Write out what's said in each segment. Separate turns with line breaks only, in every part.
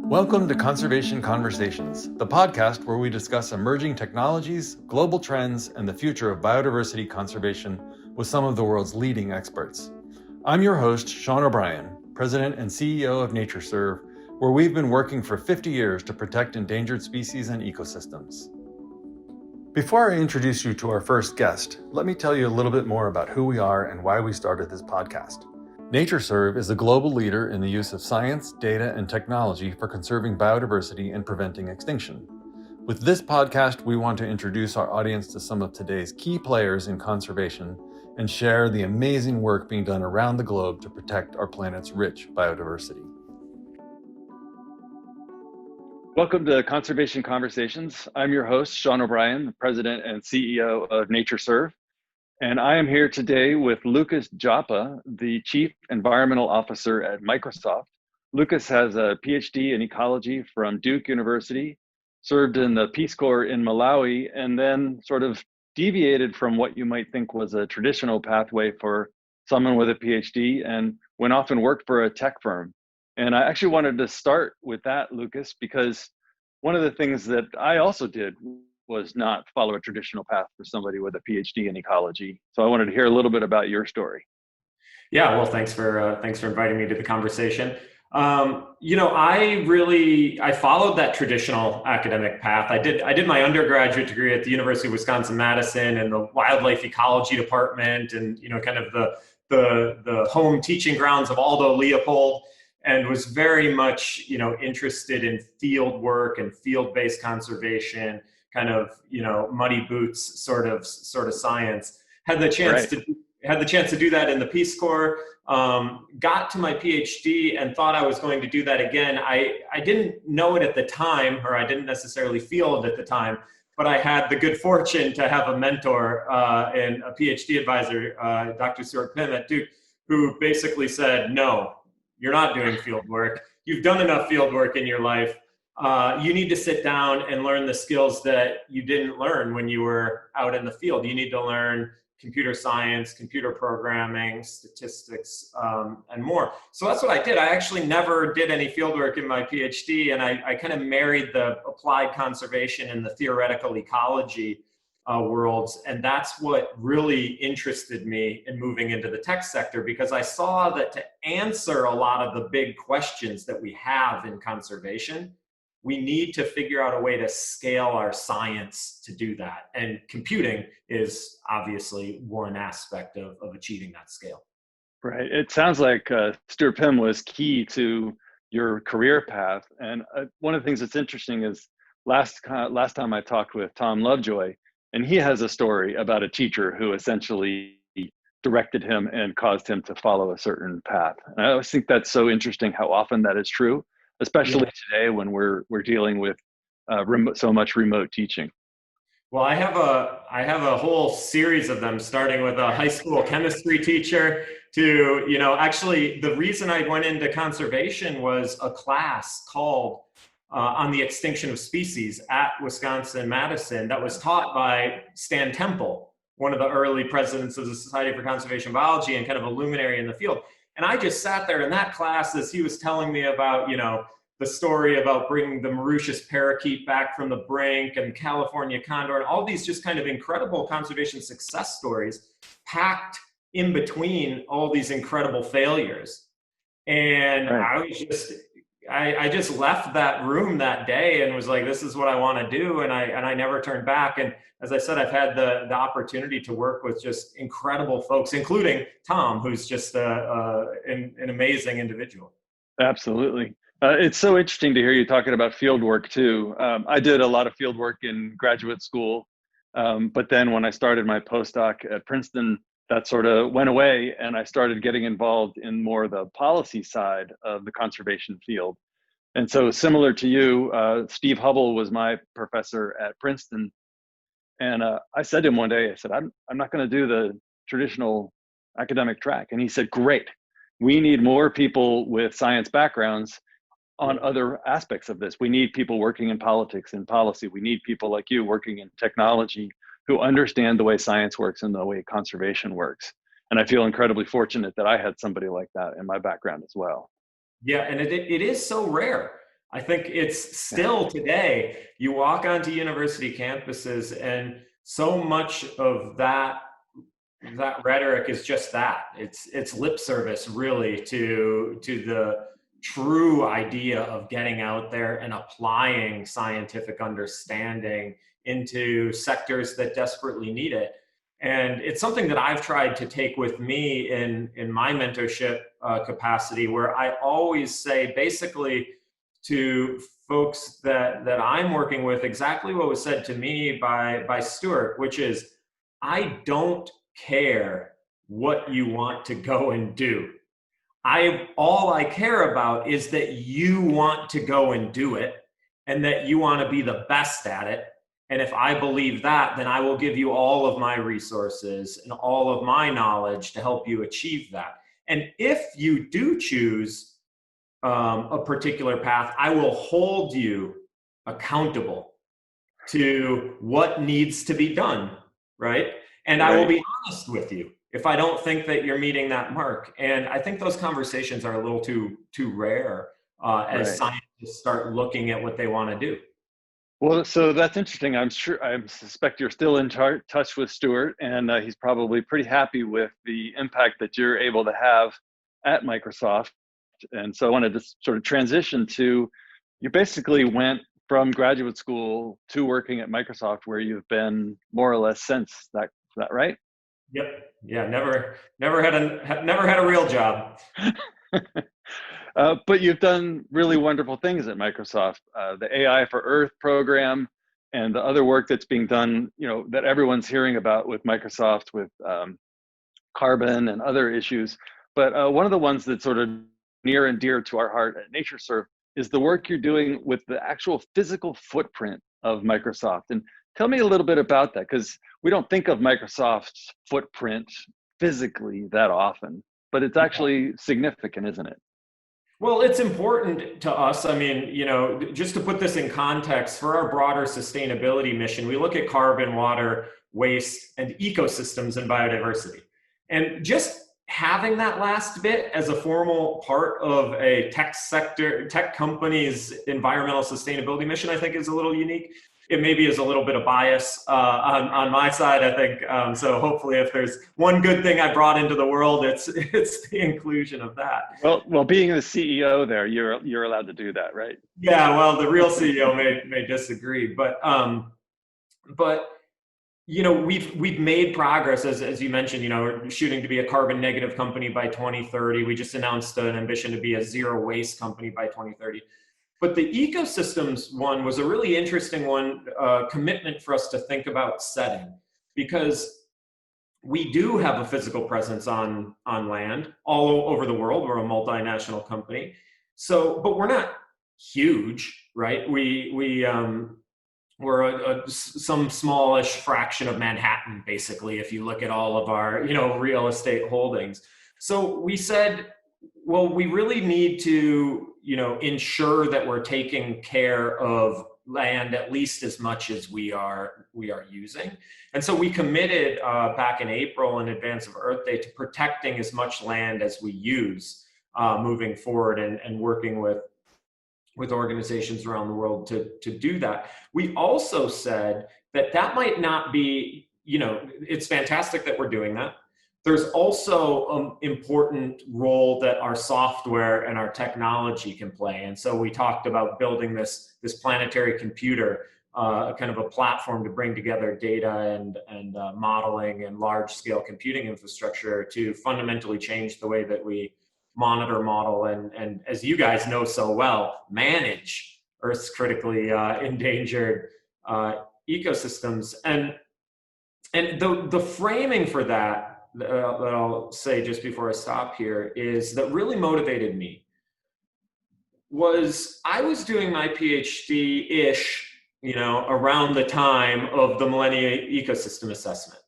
Welcome to Conservation Conversations, the podcast where we discuss emerging technologies, global trends, and the future of biodiversity conservation with some of the world's leading experts. I'm your host, Sean O'Brien, President and CEO of NatureServe, where we've been working for 50 years to protect endangered species and ecosystems. Before I introduce you to our first guest, let me tell you a little bit more about who we are and why we started this podcast. NatureServe is a global leader in the use of science, data, and technology for conserving biodiversity and preventing extinction. With this podcast, we want to introduce our audience to some of today's key players in conservation and share the amazing work being done around the globe to protect our planet's rich biodiversity. Welcome to Conservation Conversations. I'm your host, Sean O'Brien, the President and CEO of NatureServe. And I am here today with Lucas Joppa, the Chief Environmental Officer at Microsoft. Lucas has a PhD in ecology from Duke University, served in the Peace Corps in Malawi, and then sort of deviated from what you might think was a traditional pathway for someone with a PhD and went off and worked for a tech firm. And I actually wanted to start with that, Lucas, because one of the things that I also did was not follow a traditional path for somebody with a PhD in ecology. So I wanted to hear a little bit about your story.
Yeah, well, thanks for inviting me to the conversation. I followed that traditional academic path. I did my undergraduate degree at the University of Wisconsin-Madison in the wildlife ecology department, and kind of the home teaching grounds of Aldo Leopold, and was very much interested in field work and field-based conservation. Kind of muddy boots sort of science. Had the chance to do that in the Peace Corps. Got to my PhD and thought I was going to do that again. I didn't know it at the time, or I didn't necessarily feel it at the time, but I had the good fortune to have a mentor and a PhD advisor, Dr. Stuart Pym at Duke, who basically said, "No, you're not doing field work. You've done enough field work in your life. You need to sit down and learn the skills that you didn't learn when you were out in the field. You need to learn computer science, computer programming, statistics, and more." So that's what I did. I actually never did any fieldwork in my PhD, and I kind of married the applied conservation and the theoretical ecology worlds. And that's what really interested me in moving into the tech sector, because I saw that to answer a lot of the big questions that we have in conservation, we need to figure out a way to scale our science to do that. And computing is obviously one aspect of achieving that scale.
Right. It sounds like Stuart Pym was key to your career path. And one of the things that's interesting is last time I talked with Tom Lovejoy, and he has a story about a teacher who essentially directed him and caused him to follow a certain path. And I always think that's so interesting how often that is true, especially today when we're dealing with so much remote teaching.
Well, I have a whole series of them, starting with a high school chemistry teacher to, actually the reason I went into conservation was a class called on the extinction of species at Wisconsin-Madison that was taught by Stan Temple, one of the early presidents of the Society for Conservation Biology and kind of a luminary in the field. And I just sat there in that class as he was telling me about, the story about bringing the Mauritius parakeet back from the brink and California condor and all these just kind of incredible conservation success stories packed in between all these incredible failures. And right. I just left that room that day and was like, this is what I want to do. And I never turned back. And as I said, I've had the opportunity to work with just incredible folks, including Tom, who's just an amazing individual.
Absolutely. It's so interesting to hear you talking about field work too. I did a lot of field work in graduate school, but then when I started my postdoc at Princeton, that sort of went away, and I started getting involved in more the policy side of the conservation field. And so similar to you, Steve Hubble was my professor at Princeton. And I said to him one day, I said, I'm not going to do the traditional academic track. And he said, great. We need more people with science backgrounds on other aspects of this. We need people working in politics and policy. We need people like you working in technology who understand the way science works and the way conservation works. And I feel incredibly fortunate that I had somebody like that in my background as well.
Yeah, and it is so rare. I think it's still today, you walk onto university campuses and so much of that rhetoric is just that. It's lip service really to the true idea of getting out there and applying scientific understanding into sectors that desperately need it. And it's something that I've tried to take with me in my mentorship capacity, where I always say basically to folks that I'm working with exactly what was said to me by Stuart, which is, I don't care what you want to go and do. All I care about is that you want to go and do it, and that you want to be the best at it. And if I believe that, then I will give you all of my resources and all of my knowledge to help you achieve that. And if you do choose a particular path, I will hold you accountable to what needs to be done, right? And I will be honest with you if I don't think that you're meeting that mark. And I think those conversations are a little too rare as scientists start looking at what they want to do.
Well, so that's interesting. I suspect you're still in touch with Stuart, and he's probably pretty happy with the impact that you're able to have at Microsoft. And so I wanted to sort of transition to, you basically went from graduate school to working at Microsoft, where you've been more or less since. Is that right?
Yep. Yeah. Never had a real job.
But you've done really wonderful things at Microsoft. The AI for Earth program and the other work that's being done, that everyone's hearing about with Microsoft, with carbon and other issues. But one of the ones that's sort of near and dear to our heart at NatureServe is the work you're doing with the actual physical footprint of Microsoft. And tell me a little bit about that, because we don't think of Microsoft's footprint physically that often, but it's actually significant, isn't it?
Well, it's important to us. I mean, just to put this in context, for our broader sustainability mission, we look at carbon, water, waste, and ecosystems and biodiversity. And just having that last bit as a formal part of a tech company's environmental sustainability mission, I think is a little unique. It maybe is a little bit of bias on my side, I think. So hopefully, if there's one good thing I brought into the world, it's the inclusion of that.
Well, being the CEO there, you're allowed to do that, right?
Yeah. Well, the real CEO may disagree, but we've made progress, as you mentioned. We're shooting to be a carbon negative company by 2030. We just announced an ambition to be a zero waste company by 2030. But the ecosystems one was a really interesting one, commitment for us to think about setting, because we do have a physical presence on land all over the world. We're a multinational company. So, but we're not huge, right? We're some smallish fraction of Manhattan, basically, if you look at all of our, real estate holdings. So we said, well, we really need to, ensure that we're taking care of land at least as much as we are using. And so we committed back in April, in advance of Earth Day, to protecting as much land as we use moving forward, and working with organizations around the world to do that. We also said that might not be, it's fantastic that we're doing that. There's also an important role that our software and our technology can play. And so we talked about building this planetary computer, kind of a platform to bring together data and modeling and large scale computing infrastructure to fundamentally change the way that we monitor, model, and as you guys know so well, manage Earth's critically endangered ecosystems. And the framing for that I'll say just before I stop here is that really motivated me was I was doing my PhD-ish, around the time of the Millennium Ecosystem Assessment.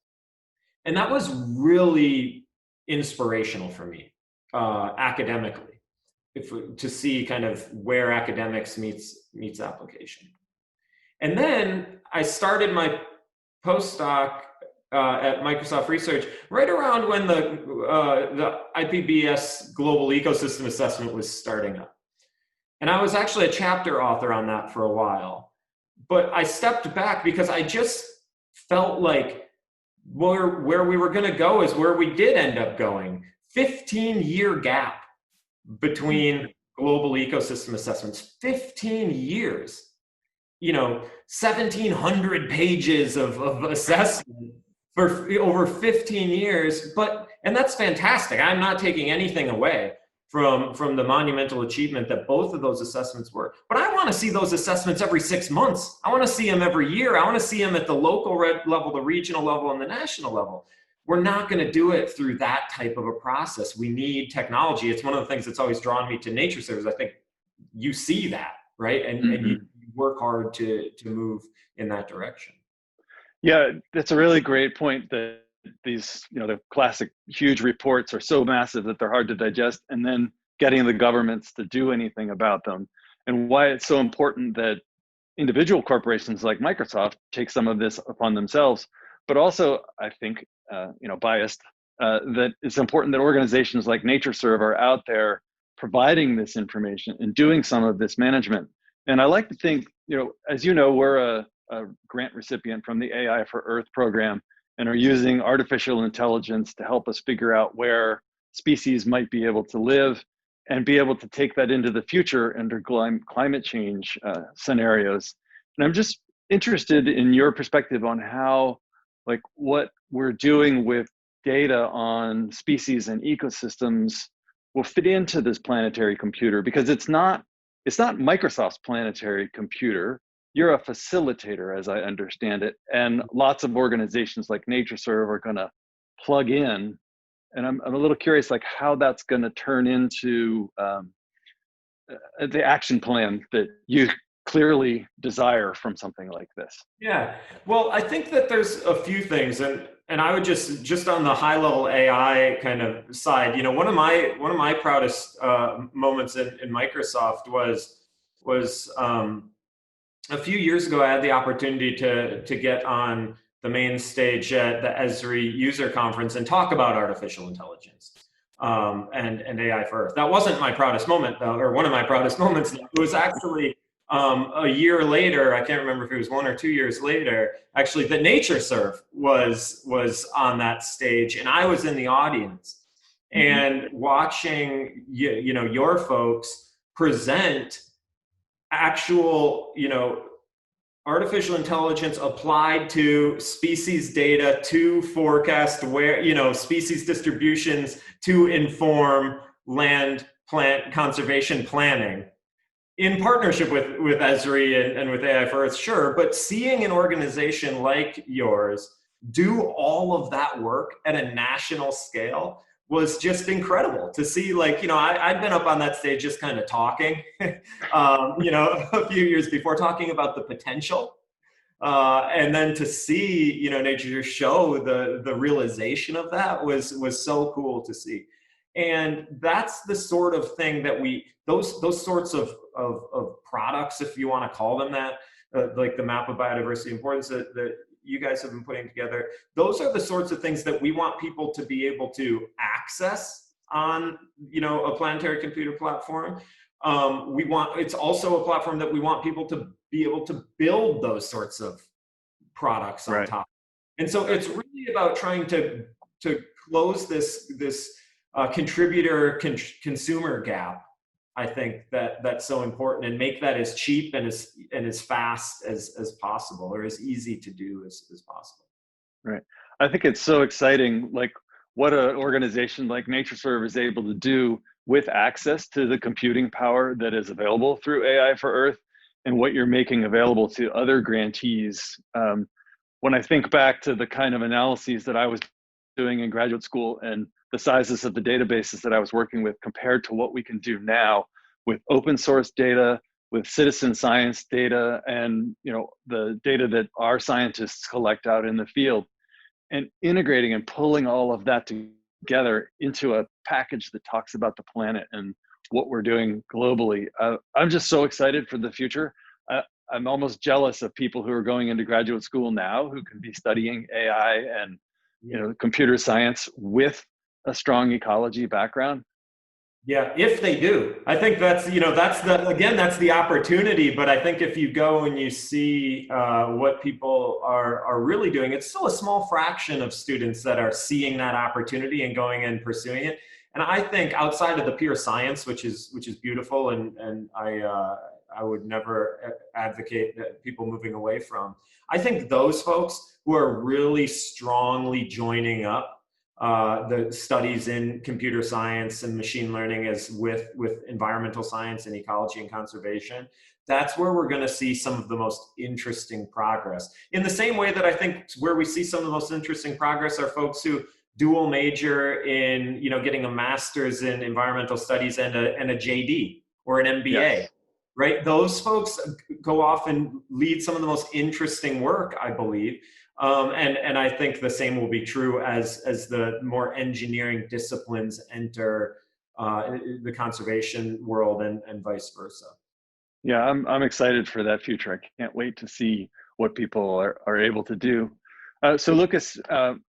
And that was really inspirational for me, academically, to see kind of where academics meets application. And then I started my postdoc at Microsoft Research right around when the IPBES Global Ecosystem Assessment was starting up. And I was actually a chapter author on that for a while. But I stepped back because I just felt like where we were going to go is where we did end up going. 15-year gap between global ecosystem assessments. 15 years. 1,700 pages of assessment for over 15 years. And that's fantastic. I'm not taking anything away from the monumental achievement that both of those assessments were. But I want to see those assessments every 6 months. I want to see them every year. I want to see them at the local level, the regional level, and the national level. We're not going to do it through that type of a process. We need technology. It's one of the things that's always drawn me to NatureServe. I think you see that, right? And you work hard to move in that direction.
Yeah, that's a really great point, that these, the classic huge reports are so massive that they're hard to digest, and then getting the governments to do anything about them, and why it's so important that individual corporations like Microsoft take some of this upon themselves. But also, I think, biased, that it's important that organizations like NatureServe are out there providing this information and doing some of this management. And I like to think, as you know, we're a grant recipient from the AI for Earth program, and are using artificial intelligence to help us figure out where species might be able to live, and be able to take that into the future under climate change scenarios. And I'm just interested in your perspective on how, what we're doing with data on species and ecosystems will fit into this planetary computer, because it's not Microsoft's planetary computer. You're a facilitator, as I understand it, and lots of organizations like NatureServe are going to plug in. And I'm a little curious, how that's going to turn into the action plan that you clearly desire from something like this.
Yeah, well, I think that there's a few things, and I would just on the high level AI kind of side, one of my proudest moments in Microsoft was a few years ago. I had the opportunity to get on the main stage at the Esri user conference and talk about artificial intelligence and AI for Earth. That wasn't my proudest moment, though, or one of my proudest moments. It was actually a year later. I can't remember if it was 1 or 2 years later, actually, that NatureServe was on that stage, and I was in the audience and watching your folks present actual artificial intelligence applied to species data to forecast where species distributions to inform land plant conservation planning in partnership with Esri and with AI for Earth, sure, but seeing an organization like yours do all of that work at a national scale was just incredible to see. I'd been up on that stage just kind of talking, a few years before, talking about the potential. And then to see, nature show the realization of that was so cool to see. And that's the sort of thing that those sorts of products, if you want to call them that, like the map of biodiversity importance that you guys have been putting together, those are the sorts of things that we want people to be able to access on, a planetary computer platform. It's also a platform that we want people to be able to build those sorts of products on top. And so it's really about trying to close this contributor consumer gap. I think that's so important, and make that as cheap and as fast as possible, or as easy to do as possible.
Right. I think it's so exciting, what an organization like NatureServe is able to do with access to the computing power that is available through AI for Earth, and what you're making available to other grantees. When I think back to the kind of analyses that I was doing in graduate school, and the sizes of the databases that I was working with compared to what we can do now with open source data, with citizen science data, and the data that our scientists collect out in the field, and integrating and pulling all of that together into a package that talks about the planet and what we're doing globally. I'm just so excited for the future. I'm almost jealous of people who are going into graduate school now who can be studying AI and computer science with a strong ecology background.
Yeah, if they do. I think that's the opportunity. But I think if you go and you see what people are really doing, it's still a small fraction of students that are seeing that opportunity and going and pursuing it. And I think outside of the pure science, which is beautiful, and I would never advocate that people moving away from. I think those folks who are really strongly joining up the studies in computer science and machine learning as with environmental science and ecology and conservation, that's where we're going to see some of the most interesting progress. In the same way that I think where we see some of the most interesting progress are folks who dual major in, getting a master's in environmental studies and a JD or an MBA.
Yes.
Right? Those folks go off and lead some of the most interesting work, I believe. And I think the same will be true as the more engineering disciplines enter the conservation world and vice versa.
Yeah, I'm excited for that future. I can't wait to see what people are able to do. So Lucas,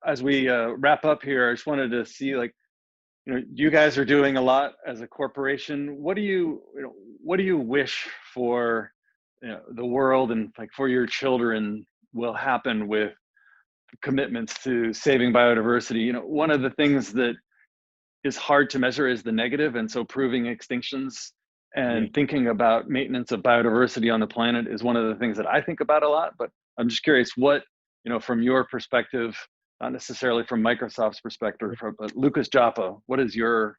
as we wrap up here, I just wanted to see, like, you guys are doing a lot as a corporation. What do you wish for, the world and, like, for your children will happen with commitments to saving biodiversity? One of the things that is hard to measure is the negative, and so proving extinctions and thinking about maintenance of biodiversity on the planet is one of the things that I think about a lot. But I'm just curious, what, from your perspective, not necessarily from Microsoft's perspective, but Lucas Joppa, what is your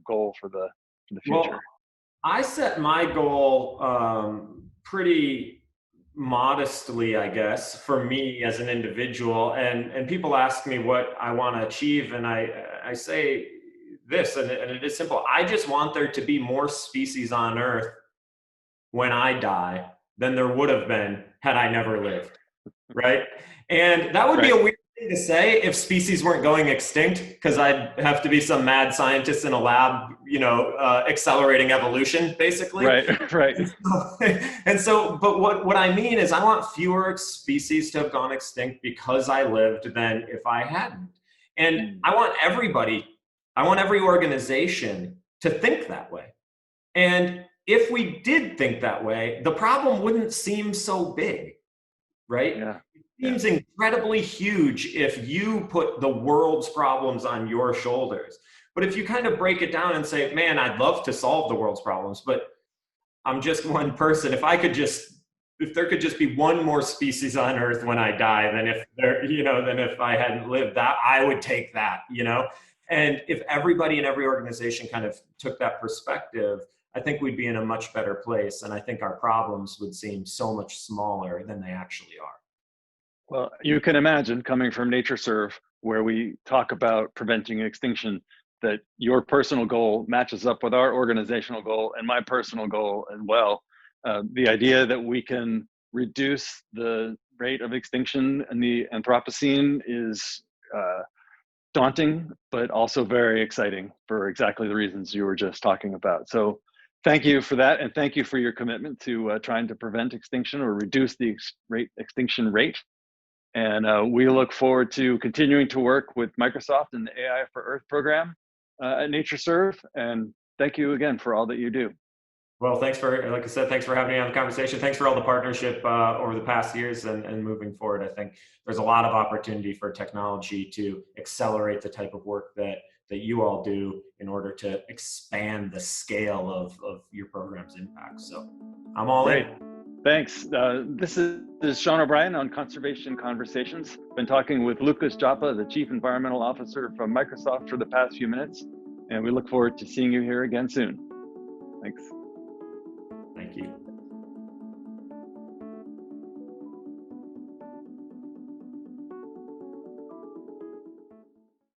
goal for the future?
Well, I set my goal pretty modestly, I guess, for me as an individual. And people ask me what I want to achieve, and I say this, and it is simple. I just want there to be more species on Earth when I die than there would have been had I never lived, right? And that would be a weird thing to say if species weren't going extinct, because I'd have to be some mad scientist in a lab, accelerating evolution, basically.
Right.
And so, but what I mean is I want fewer species to have gone extinct because I lived than if I hadn't. And I want every organization to think that way. And if we did think that way, the problem wouldn't seem so big, right?
Yeah.
It seems incredibly huge if you put the world's problems on your shoulders. But if you kind of break it down and say, man, I'd love to solve the world's problems, but I'm just one person. If there could just be one more species on Earth when I die, than if I hadn't lived, that I would take that, And if everybody in every organization kind of took that perspective, I think we'd be in a much better place. And I think our problems would seem so much smaller than they actually are.
Well, you can imagine, coming from NatureServe, where we talk about preventing extinction, that your personal goal matches up with our organizational goal and my personal goal as well. The idea that we can reduce the rate of extinction in the Anthropocene is daunting, but also very exciting for exactly the reasons you were just talking about. So thank you for that, and thank you for your commitment to trying to prevent extinction or reduce the extinction rate. And we look forward to continuing to work with Microsoft and the AI for Earth program at NatureServe. And thank you again for all that you do.
Well, like I said, thanks for having me on the conversation. Thanks for all the partnership over the past years and moving forward. I think there's a lot of opportunity for technology to accelerate the type of work that you all do in order to expand the scale of your program's impact. So I'm all in.
Thanks. This is Sean O'Brien on Conservation Conversations. Been talking with Lucas Joppa, the Chief Environmental Officer from Microsoft, for the past few minutes, and we look forward to seeing you here again soon. Thanks.
Thank you.